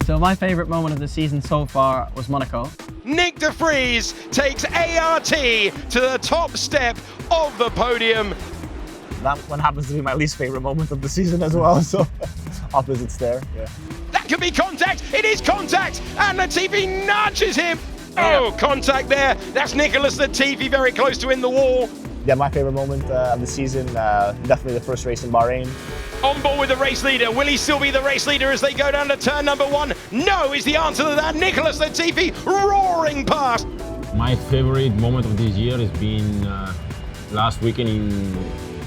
So my favourite moment of the season so far was Monaco. Nyck de Vries takes ART to the top step of the podium. That one happens to be my least favourite moment of the season as well, so opposites there, yeah. That could be contact, it is contact, and Latifi nudges him. Oh, contact there, that's Nicholas Latifi very close to in the wall. Yeah, my favourite moment of the season, definitely the first race in Bahrain. On board with the race leader, will he still be the race leader as they go down to turn number 1? No is the answer to that, Nicholas Latifi roaring past. My favourite moment of this year has been last weekend in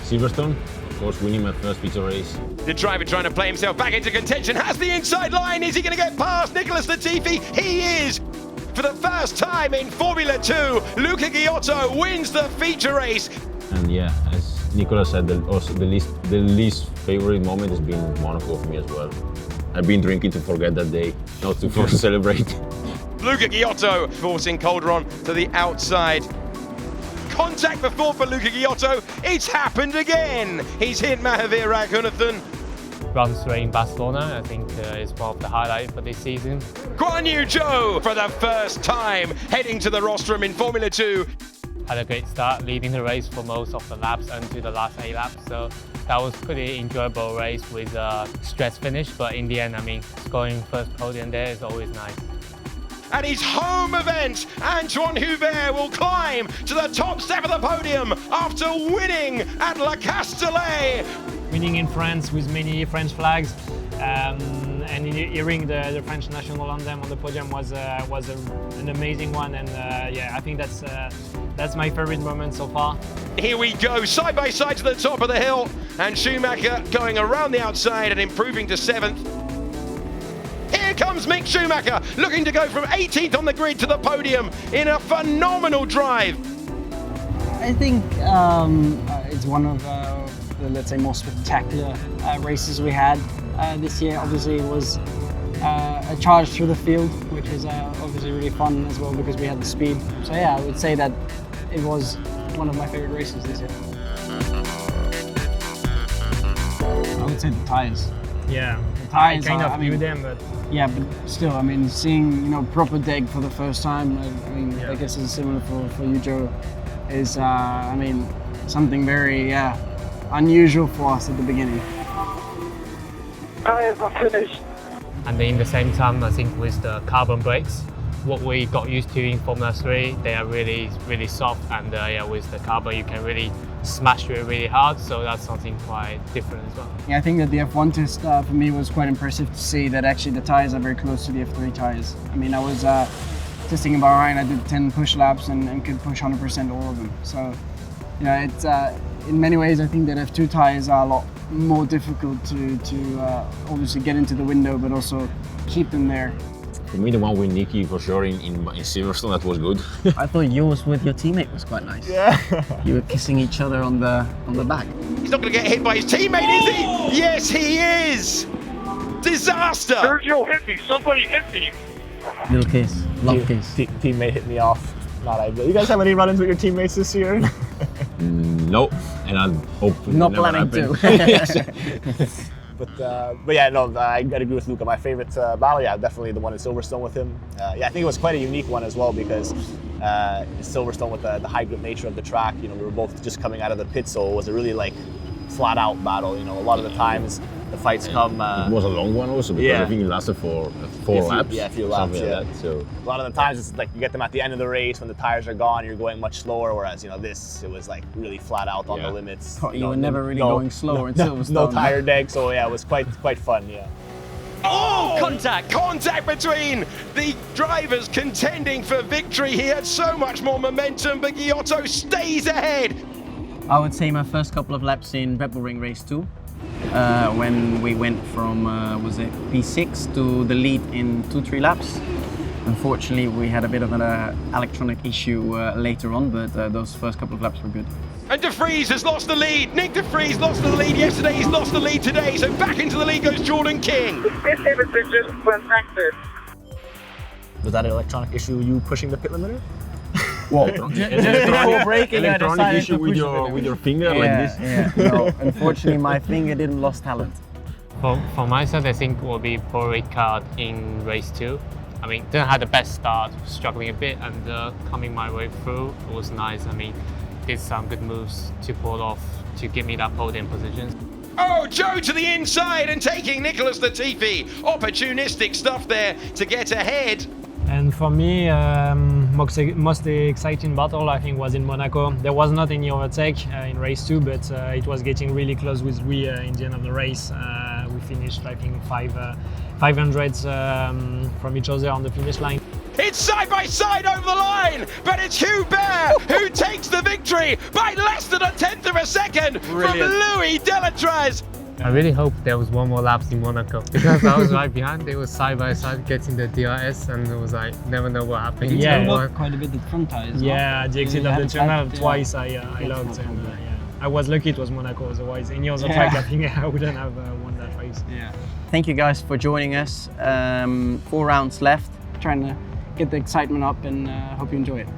Silverstone, of course winning my first feature race. The driver trying to play himself back into contention, has the inside line, is he going to get past Nicholas Latifi? He is! For the first time in Formula 2, Luca Ghiotto wins the feature race. And yeah, as Nicolas said, the least favourite moment has been Monaco for me as well. I've been drinking to forget that day, not to celebrate. Luca Ghiotto forcing Calderon to the outside. Contact before for Luca Ghiotto, it's happened again! He's hit Mahavir Raghunathan. Grand Prix in Barcelona, I think is one of the highlights for this season. Guan Yu Zhou for the first time heading to the rostrum in Formula 2. Had a great start, leading the race for most of the laps until the last 8 laps. So that was pretty enjoyable race with a stress finish. But in the end, I mean, scoring first podium there is always nice. At his home event, Anthoine Hubert will climb to the top step of the podium after winning at La Castellet. Winning in France with many French flags and hearing the French national anthem on the podium was an amazing one, and yeah, I think that's my favorite moment so far. Here we go, side by side to the top of the hill, and Schumacher going around the outside and improving to 7th. Here comes Mick Schumacher, looking to go from 18th on the grid to the podium in a phenomenal drive. I think it's one of the, let's say, more spectacular races we had this year. Obviously, it was a charge through the field, which is obviously really fun as well because we had the speed. So yeah, I would say that it was one of my favorite races this year. I would say the tyres. Yeah, the tyres. I kind of knew them, but yeah, but still, I mean, seeing proper deg for the first time. I mean, yeah. I guess it's similar for you, Joe. Is I mean, something very unusual for us at the beginning. I am finished. And in the same time, I think with the carbon brakes, what we got used to in Formula 3, they are really, really soft, and yeah, with the carbon you can really smash through it really hard, so that's something quite different as well. Yeah, I think that the F1 test for me was quite impressive to see that actually the tyres are very close to the F3 tyres. I mean, I was testing in Bahrain, I did 10 push laps and could push 100% all of them. So, you know, it's in many ways I think that F2 tyres are a lot more difficult to obviously get into the window, but also keep them there. For me, the one with Nikki for sure in Silverstone, that was good. I thought yours with your teammate was quite nice. Yeah. You were kissing each other on the back. He's not going to get hit by his teammate, is he? Yes, he is! Disaster! Sergio hit me, somebody hit me. Little kiss, love kiss. Teammate hit me off. Not ideal. You guys have any run-ins with your teammates this year? No, and I hope not never planning happen. to. But yeah, no, I agree with Luca. My favorite battle, yeah, definitely the one in Silverstone with him. Yeah, I think it was quite a unique one as well because Silverstone with the high grip nature of the track, you know, we were both just coming out of the pit, so it was a really like flat out battle. You know, a lot of the times the fights come. It was a long one also because I think it lasted for 4 laps. Yeah, a few laps. Yeah. Like that, so a lot of the times it's like you get them at the end of the race when the tires are gone, you're going much slower. Whereas it was like really flat out on the limits. You were never really going slower in Silverstone. No tire deck, so yeah, it was quite fun. Yeah. Oh, contact! Contact between the drivers contending for victory. He had so much more momentum, but Ghiotto stays ahead. I would say my first couple of laps in Red Bull Ring Race 2, when we went from, was it P6 to the lead in 2-3 laps. Unfortunately, we had a bit of an electronic issue later on, but those first couple of laps were good. And de Vries has lost the lead. Nyck de Vries lost the lead yesterday, he's lost the lead today, so back into the lead goes Jordan King. This is just fantastic. Was that an electronic issue, you pushing the pit limiter? Well, just before braking, I electronic decided issue to push with your finger like this. Yeah. No, unfortunately, my finger didn't lose talent. For myself, I think will be Paul Ricard in race 2. I mean, didn't have the best start, struggling a bit, and coming my way through, it was nice. I mean, did some good moves to pull off to give me that podium position. Oh, Joe to the inside and taking Nicholas Latifi. Opportunistic stuff there to get ahead. And for me, most exciting battle I think was in Monaco. There was not any overtake in race 2, but it was getting really close with Rui in the end of the race. We finished, I think, 500s from each other on the finish line. It's side by side over the line, but it's Hubert who takes the victory by less than 1/10 of a second from Louis Delatraz. I really hope there was one more laps in Monaco because I was right behind. They were side by side getting the DRS, and it was like never know what happened. Yeah, quite a bit the front tires. Yeah, the exit of the tunnel twice I logged, not and good. I was lucky it was Monaco. Otherwise, any other track I think I wouldn't have won that race. Yeah. Thank you guys for joining us. 4 rounds left. Trying to get the excitement up and hope you enjoy it.